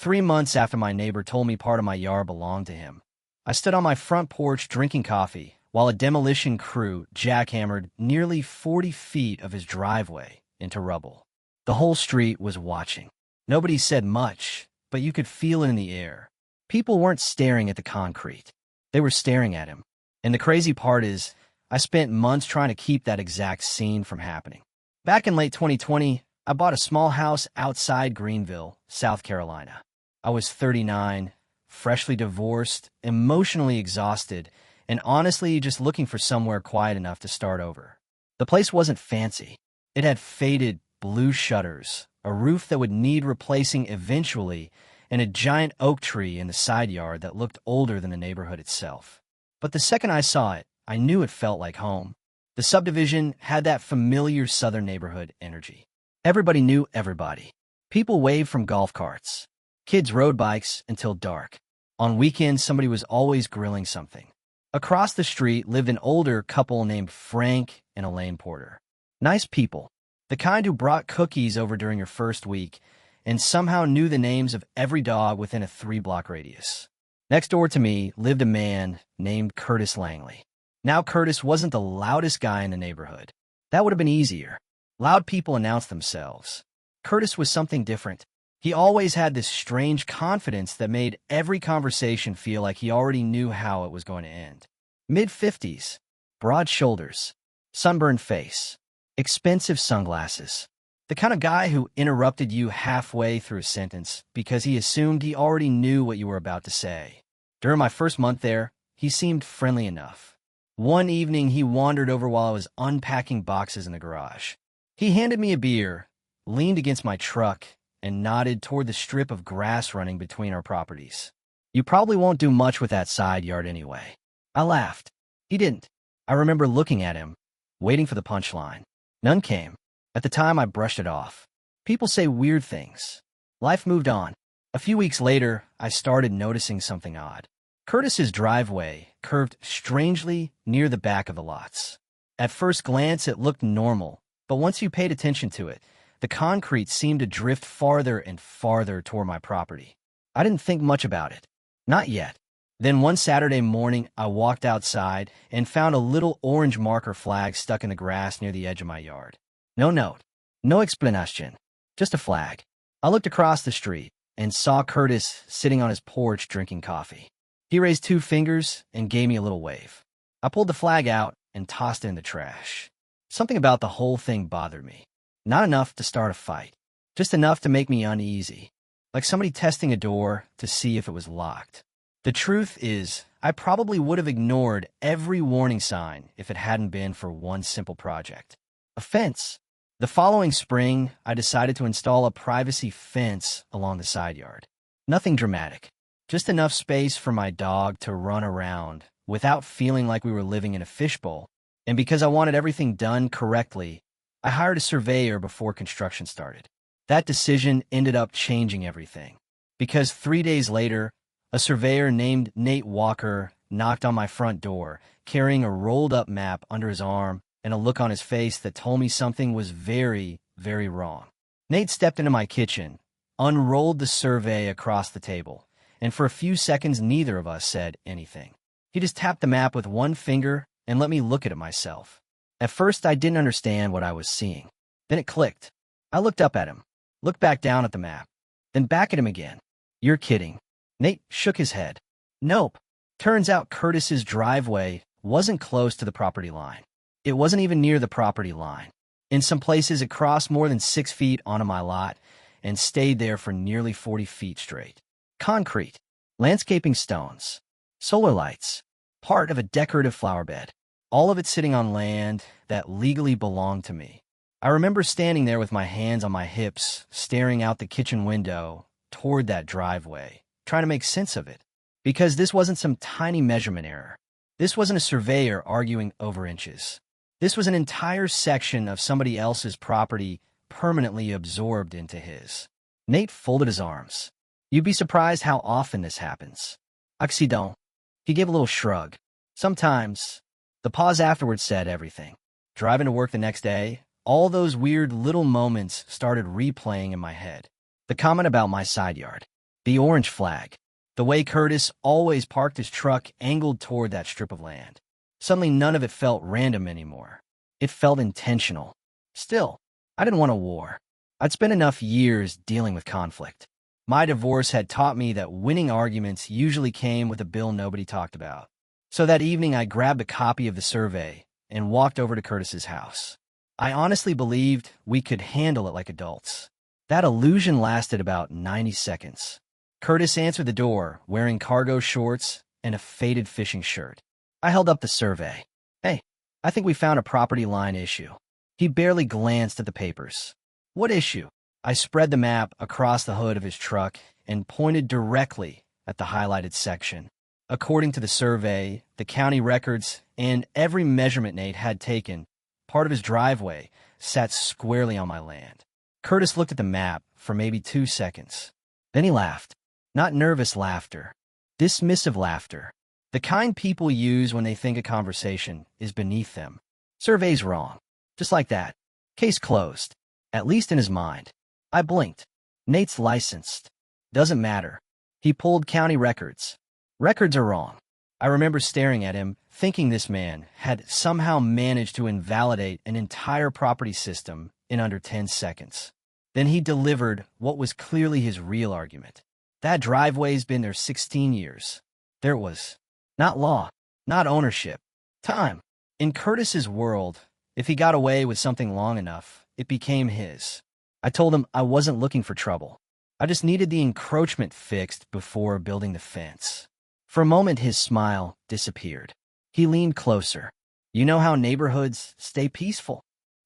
3 months after my neighbor told me part of my yard belonged to him. I stood on my front porch drinking coffee while a demolition crew jackhammered nearly 40 feet of his driveway into rubble. The whole street was watching. Nobody said much, but you could feel it in the air. People weren't staring at the concrete. They were staring at him. And the crazy part is, I spent months trying to keep that exact scene from happening. Back in late 2020, I bought a small house outside Greenville, South Carolina. I was 39, freshly divorced, emotionally exhausted, and honestly just looking for somewhere quiet enough to start over. The place wasn't fancy. It had faded blue shutters, a roof that would need replacing eventually, and a giant oak tree in the side yard that looked older than the neighborhood itself. But the second I saw it, I knew it felt like home. The subdivision had that familiar southern neighborhood energy. Everybody knew everybody. People waved from golf carts. Kids rode bikes until dark. On weekends, somebody was always grilling something. Across the street lived an older couple named Frank and Elaine Porter. Nice people. The kind who brought cookies over during your first week and somehow knew the names of every dog within a 3-block radius. Next door to me lived a man named Curtis Langley. Now Curtis wasn't the loudest guy in the neighborhood. That would have been easier. Loud people announced themselves. Curtis was something different. He always had this strange confidence that made every conversation feel like he already knew how it was going to end. Mid-50s, broad shoulders, sunburned face, expensive sunglasses. The kind of guy who interrupted you halfway through a sentence because he assumed he already knew what you were about to say. During my first month there, he seemed friendly enough. One evening, he wandered over while I was unpacking boxes in the garage. He handed me a beer, leaned against my truck, and nodded toward the strip of grass running between our properties. You probably won't do much with that side yard anyway. I laughed. He didn't. I remember looking at him, waiting for the punchline. None came. At the time, I brushed it off. People say weird things. Life moved on. A few weeks later, I started noticing something odd. Curtis's driveway curved strangely near the back of the lots. At first glance, it looked normal, but once you paid attention to it, the concrete seemed to drift farther and farther toward my property. I didn't think much about it. Not yet. Then one Saturday morning, I walked outside and found a little orange marker flag stuck in the grass near the edge of my yard. No note, no explanation, just a flag. I looked across the street and saw Curtis sitting on his porch drinking coffee. He raised 2 fingers and gave me a little wave. I pulled the flag out and tossed it in the trash. Something about the whole thing bothered me. Not enough to start a fight, just enough to make me uneasy, like somebody testing a door to see if it was locked. The truth is, I probably would have ignored every warning sign if it hadn't been for one simple project. A fence. The following spring, I decided to install a privacy fence along the side yard. Nothing dramatic, just enough space for my dog to run around without feeling like we were living in a fishbowl. And because I wanted everything done correctly, I hired a surveyor before construction started. That decision ended up changing everything, because 3 days later, a surveyor named Nate Walker knocked on my front door, carrying a rolled-up map under his arm and a look on his face that told me something was very, very wrong. Nate stepped into my kitchen, unrolled the survey across the table, and for a few seconds neither of us said anything. He just tapped the map with one finger and let me look at it myself. At first, I didn't understand what I was seeing. Then it clicked. I looked up at him, looked back down at the map, then back at him again. You're kidding. Nate shook his head. Nope. Turns out Curtis's driveway wasn't close to the property line. It wasn't even near the property line. In some places, it crossed more than 6 feet onto my lot and stayed there for nearly 40 feet straight. Concrete, landscaping stones, solar lights, part of a decorative flower bed. All of it sitting on land that legally belonged to me. I remember standing there with my hands on my hips, staring out the kitchen window toward that driveway, trying to make sense of it. Because this wasn't some tiny measurement error. This wasn't a surveyor arguing over inches. This was an entire section of somebody else's property permanently absorbed into his. Nate folded his arms. You'd be surprised how often this happens. Accident. He gave a little shrug. Sometimes. The pause afterwards said everything. Driving to work the next day, all those weird little moments started replaying in my head. The comment about my side yard. The orange flag. The way Curtis always parked his truck angled toward that strip of land. Suddenly, none of it felt random anymore. It felt intentional. Still, I didn't want a war. I'd spent enough years dealing with conflict. My divorce had taught me that winning arguments usually came with a bill nobody talked about. So that evening, I grabbed a copy of the survey and walked over to Curtis's house. I honestly believed we could handle it like adults. That illusion lasted about 90 seconds. Curtis answered the door, wearing cargo shorts and a faded fishing shirt. I held up the survey. "Hey, I think we found a property line issue." He barely glanced at the papers. "What issue?" I spread the map across the hood of his truck and pointed directly at the highlighted section. According to the survey, the county records, and every measurement Nate had taken, part of his driveway sat squarely on my land. Curtis looked at the map for maybe 2 seconds. Then he laughed. Not nervous laughter. Dismissive laughter. The kind people use when they think a conversation is beneath them. Survey's wrong. Just like that. Case closed. At least in his mind. I blinked. Nate's licensed. Doesn't matter. He pulled county records. Records are wrong. I remember staring at him, thinking this man had somehow managed to invalidate an entire property system in under 10 seconds. Then he delivered what was clearly his real argument. That driveway's been there 16 years. There it was. Not law, not ownership. Time. In Curtis's world, if he got away with something long enough, it became his. I told him I wasn't looking for trouble. I just needed the encroachment fixed before building the fence. For a moment, his smile disappeared. He leaned closer. "You know how neighborhoods stay peaceful?"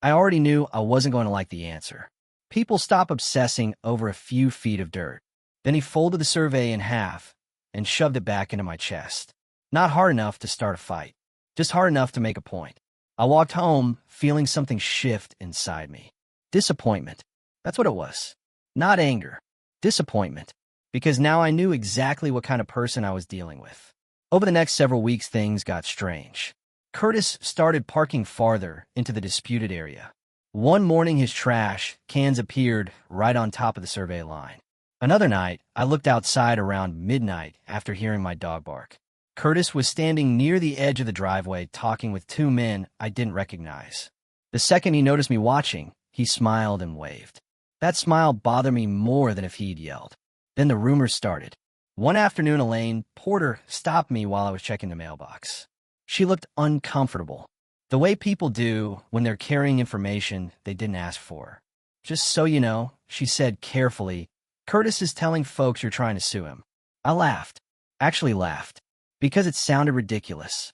I already knew I wasn't going to like the answer. People stop obsessing over a few feet of dirt. Then he folded the survey in half and shoved it back into my chest. Not hard enough to start a fight, just hard enough to make a point. I walked home feeling something shift inside me. Disappointment. That's what it was. Not anger. Disappointment. Because now I knew exactly what kind of person I was dealing with. Over the next several weeks, things got strange. Curtis started parking farther into the disputed area. One morning, his trash cans appeared right on top of the survey line. Another night, I looked outside around midnight after hearing my dog bark. Curtis was standing near the edge of the driveway talking with 2 men I didn't recognize. The second he noticed me watching, he smiled and waved. That smile bothered me more than if he'd yelled. Then the rumors started. One afternoon, Elaine Porter stopped me while I was checking the mailbox. She looked uncomfortable, the way people do when they're carrying information they didn't ask for. "Just so you know," she said carefully, "Curtis is telling folks you're trying to sue him." I laughed. Actually laughed. Because it sounded ridiculous.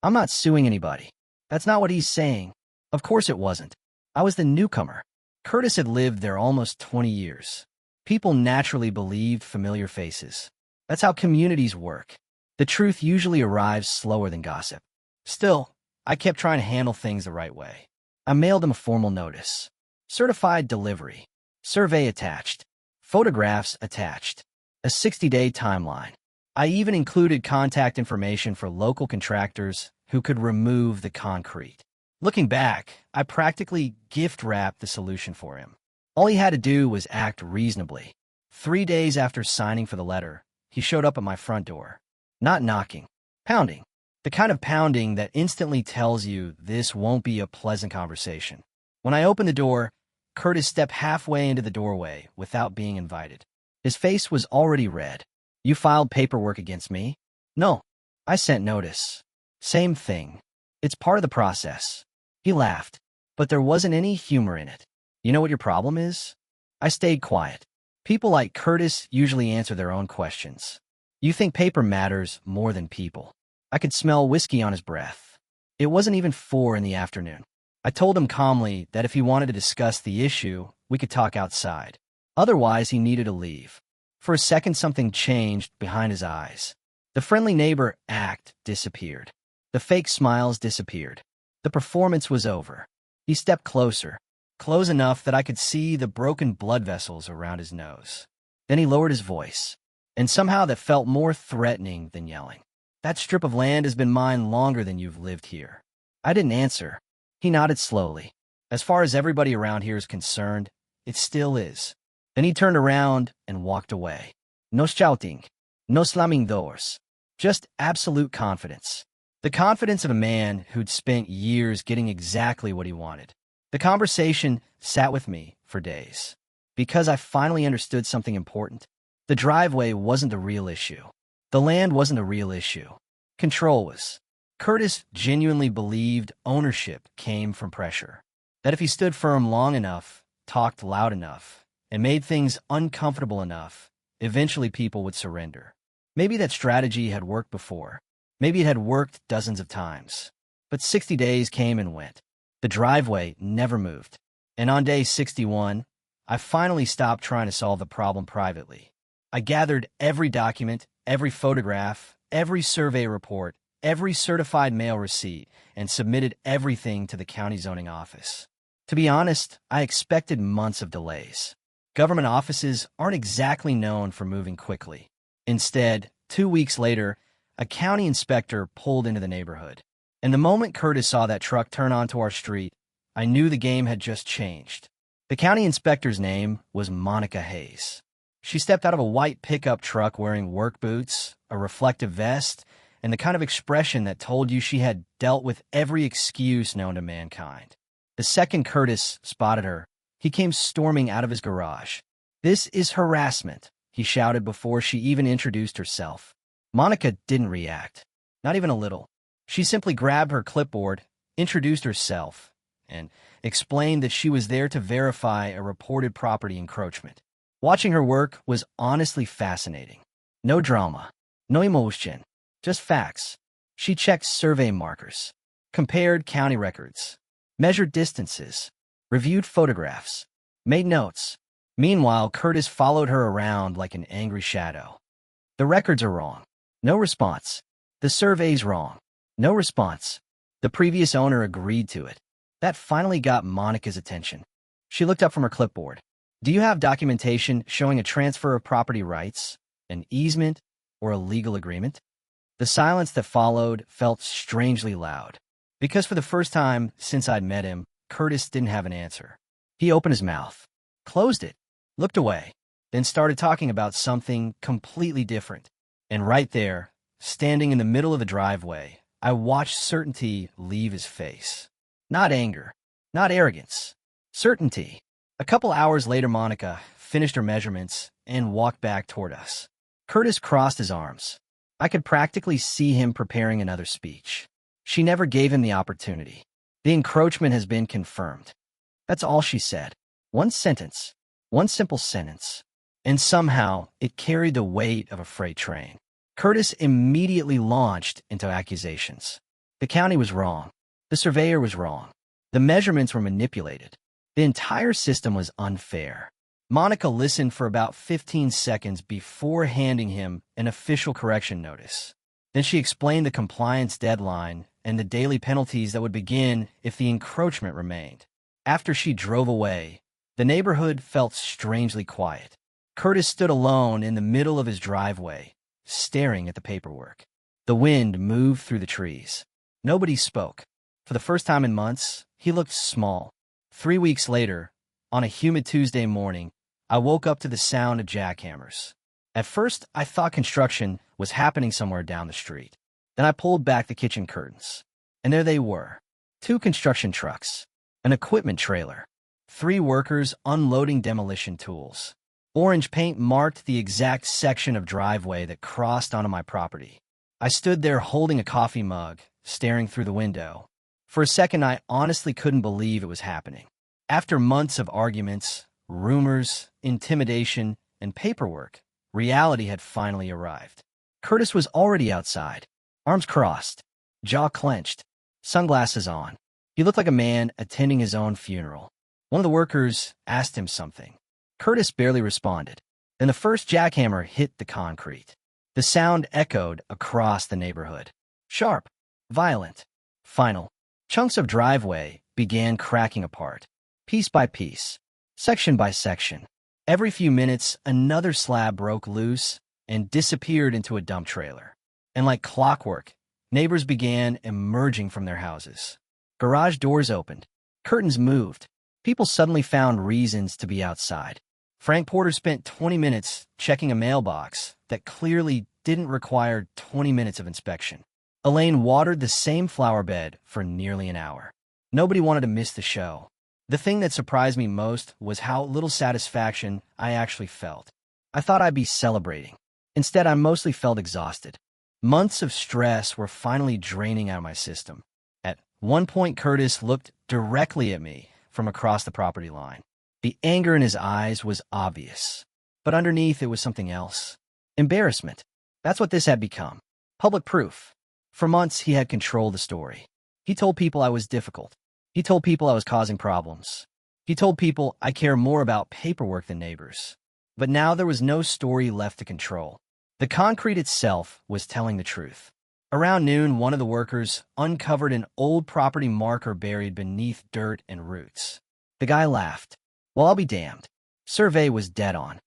"I'm not suing anybody. That's not what he's saying." Of course it wasn't. I was the newcomer. Curtis had lived there almost 20 years. People naturally believed familiar faces. That's how communities work. The truth usually arrives slower than gossip. Still, I kept trying to handle things the right way. I mailed him a formal notice. Certified delivery. Survey attached. Photographs attached. A 60-day timeline. I even included contact information for local contractors who could remove the concrete. Looking back, I practically gift-wrapped the solution for him. All he had to do was act reasonably. 3 days after signing for the letter, he showed up at my front door. Not knocking. Pounding. The kind of pounding that instantly tells you this won't be a pleasant conversation. When I opened the door, Curtis stepped halfway into the doorway without being invited. His face was already red. "You filed paperwork against me?" "No. I sent notice." "Same thing. It's part of the process." He laughed, but there wasn't any humor in it. "You know what your problem is?" I stayed quiet. People like Curtis usually answer their own questions. "You think paper matters more than people." I could smell whiskey on his breath. It wasn't even 4 in the afternoon. I told him calmly that if he wanted to discuss the issue, we could talk outside. Otherwise, he needed to leave. For a second, something changed behind his eyes. The friendly neighbor act disappeared. The fake smiles disappeared. The performance was over. He stepped closer, close enough that I could see the broken blood vessels around his nose. Then he lowered his voice, and somehow that felt more threatening than yelling. "That strip of land has been mine longer than you've lived here." I didn't answer. He nodded slowly. "As far as everybody around here is concerned, it still is." Then he turned around and walked away. No shouting. No slamming doors. Just absolute confidence. The confidence of a man who'd spent years getting exactly what he wanted. The conversation sat with me for days. Because I finally understood something important. The driveway wasn't the real issue. The land wasn't the real issue. Control was. Curtis genuinely believed ownership came from pressure. That if he stood firm long enough, talked loud enough, and made things uncomfortable enough, eventually people would surrender. Maybe that strategy had worked before. Maybe it had worked dozens of times. But 60 days came and went. The driveway never moved. And on day 61, I finally stopped trying to solve the problem privately. I gathered every document, every photograph, every survey report, every certified mail receipt, and submitted everything to the county zoning office. To be honest, I expected months of delays. Government offices aren't exactly known for moving quickly. Instead, 2 weeks later, a county inspector pulled into the neighborhood. And the moment Curtis saw that truck turn onto our street, I knew the game had just changed. The county inspector's name was Monica Hayes. She stepped out of a white pickup truck wearing work boots, a reflective vest, and the kind of expression that told you she had dealt with every excuse known to mankind. The second Curtis spotted her, he came storming out of his garage. "This is harassment," he shouted before she even introduced herself. Monica didn't react, not even a little. She simply grabbed her clipboard, introduced herself, and explained that she was there to verify a reported property encroachment. Watching her work was honestly fascinating. No drama, no emotion, just facts. She checked survey markers, compared county records, measured distances, reviewed photographs, made notes. Meanwhile, Curtis followed her around like an angry shadow. "The records are wrong." No response. "The survey's wrong." No response. The previous owner agreed to it. That finally got Monica's attention. She looked up from her clipboard. "Do you have documentation showing a transfer of property rights, an easement, or a legal agreement?" The silence that followed felt strangely loud. Because for the first time since I'd met him, Curtis didn't have an answer. He opened his mouth, closed it, looked away, then started talking about something completely different. And right there, standing in the middle of the driveway, I watched certainty leave his face. Not anger, not arrogance, certainty. A couple hours later, Monica finished her measurements and walked back toward us. Curtis crossed his arms. I could practically see him preparing another speech. She never gave him the opportunity. "The encroachment has been confirmed." That's all she said. One sentence, one simple sentence. And somehow, it carried the weight of a freight train. Curtis immediately launched into accusations. The county was wrong. The surveyor was wrong. The measurements were manipulated. The entire system was unfair. Monica listened for about 15 seconds before handing him an official correction notice. Then she explained the compliance deadline and the daily penalties that would begin if the encroachment remained. After she drove away, the neighborhood felt strangely quiet. Curtis stood alone in the middle of his driveway, staring at the paperwork. The wind moved through the trees. Nobody spoke. For the first time in months, he looked small. 3 weeks later, on a humid Tuesday morning, I woke up to the sound of jackhammers. At first, I thought construction was happening somewhere down the street. Then I pulled back the kitchen curtains. And there they were. 2 construction trucks, an equipment trailer, 3 workers unloading demolition tools. Orange paint marked the exact section of driveway that crossed onto my property. I stood there holding a coffee mug, staring through the window. For a second, I honestly couldn't believe it was happening. After months of arguments, rumors, intimidation, and paperwork, reality had finally arrived. Curtis was already outside, arms crossed, jaw clenched, sunglasses on. He looked like a man attending his own funeral. One of the workers asked him something. Curtis barely responded. Then the first jackhammer hit the concrete. The sound echoed across the neighborhood. Sharp, violent, final. Chunks of driveway began cracking apart, piece by piece, section by section. Every few minutes, another slab broke loose and disappeared into a dump trailer. And like clockwork, neighbors began emerging from their houses. Garage doors opened. Curtains moved. People suddenly found reasons to be outside. Frank Porter spent 20 minutes checking a mailbox that clearly didn't require 20 minutes of inspection. Elaine watered the same flower bed for nearly an hour. Nobody wanted to miss the show. The thing that surprised me most was how little satisfaction I actually felt. I thought I'd be celebrating. Instead, I mostly felt exhausted. Months of stress were finally draining out of my system. At one point, Curtis looked directly at me from across the property line. The anger in his eyes was obvious, but underneath it was something else. Embarrassment. That's what this had become. Public proof. For months, he had controlled the story. He told people I was difficult. He told people I was causing problems. He told people I care more about paperwork than neighbors. But now there was no story left to control. The concrete itself was telling the truth. Around noon, one of the workers uncovered an old property marker buried beneath dirt and roots. The guy laughed. Well, I'll be damned. Survey was dead on.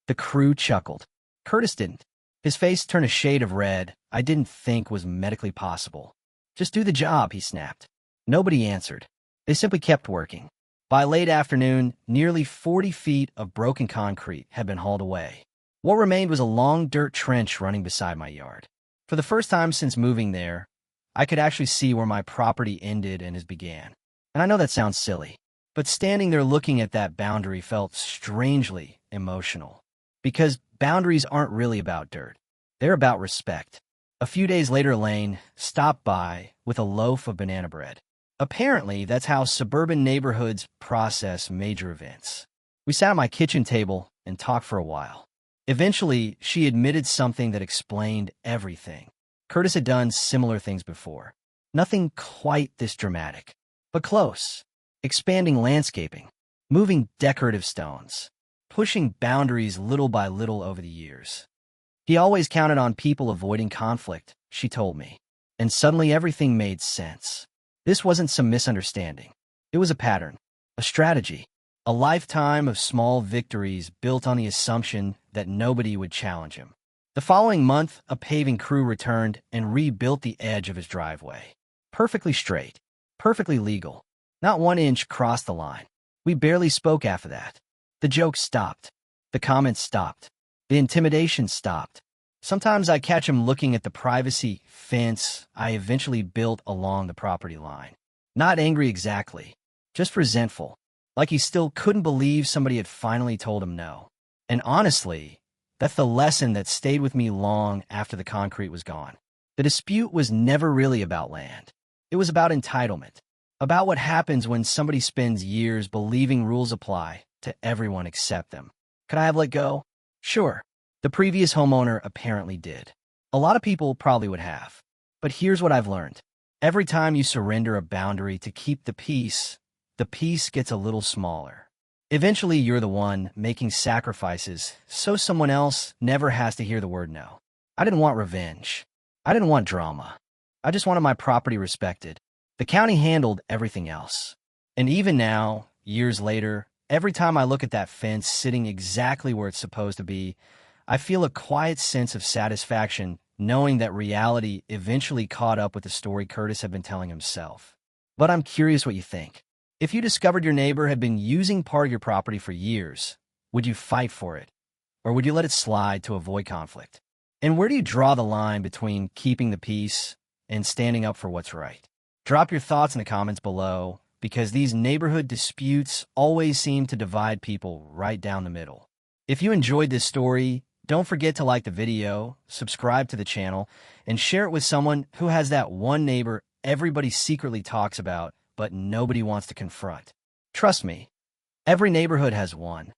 The crew chuckled. Curtis didn't. His face turned a shade of red I didn't think was medically possible. Just do the job, he snapped. Nobody answered. They simply kept working. By late afternoon, nearly 40 feet of broken concrete had been hauled away. What remained was a long dirt trench running beside my yard. For the first time since moving there, I could actually see where my property ended and his began. And I know that sounds silly, but standing there looking at that boundary felt strangely emotional. Because boundaries aren't really about dirt. They're about respect. A few days later, Elaine stopped by with a loaf of banana bread. Apparently, that's how suburban neighborhoods process major events. We sat at my kitchen table and talked for a while. Eventually, she admitted something that explained everything. Curtis had done similar things before. Nothing quite this dramatic, but close. Expanding landscaping, moving decorative stones, pushing boundaries little by little over the years. He always counted on people avoiding conflict, she told me. And suddenly everything made sense. This wasn't some misunderstanding. It was a pattern, a strategy, a lifetime of small victories built on the assumption that nobody would challenge him. The following month, a paving crew returned and rebuilt the edge of his driveway. Perfectly straight, perfectly legal. Not 1 inch crossed the line. We barely spoke after that. The jokes stopped. The comments stopped. The intimidation stopped. Sometimes I catch him looking at the privacy fence I eventually built along the property line. Not angry exactly, just resentful, like he still couldn't believe somebody had finally told him no. And honestly, that's the lesson that stayed with me long after the concrete was gone. The dispute was never really about land. It was about entitlement, about what happens when somebody spends years believing rules apply to everyone except them. Could I have let go? Sure. The previous homeowner apparently did. A lot of people probably would have. But here's what I've learned. Every time you surrender a boundary to keep the peace gets a little smaller. Eventually, you're the one making sacrifices so someone else never has to hear the word no. I didn't want revenge. I didn't want drama. I just wanted my property respected. The county handled everything else. And even now, years later, every time I look at that fence sitting exactly where it's supposed to be, I feel a quiet sense of satisfaction knowing that reality eventually caught up with the story Curtis had been telling himself. But I'm curious what you think. If you discovered your neighbor had been using part of your property for years, would you fight for it? Or would you let it slide to avoid conflict? And where do you draw the line between keeping the peace and standing up for what's right? Drop your thoughts in the comments below, because these neighborhood disputes always seem to divide people right down the middle. If you enjoyed this story, don't forget to like the video, subscribe to the channel, and share it with someone who has that one neighbor everybody secretly talks about, but nobody wants to confront. Trust me, every neighborhood has one.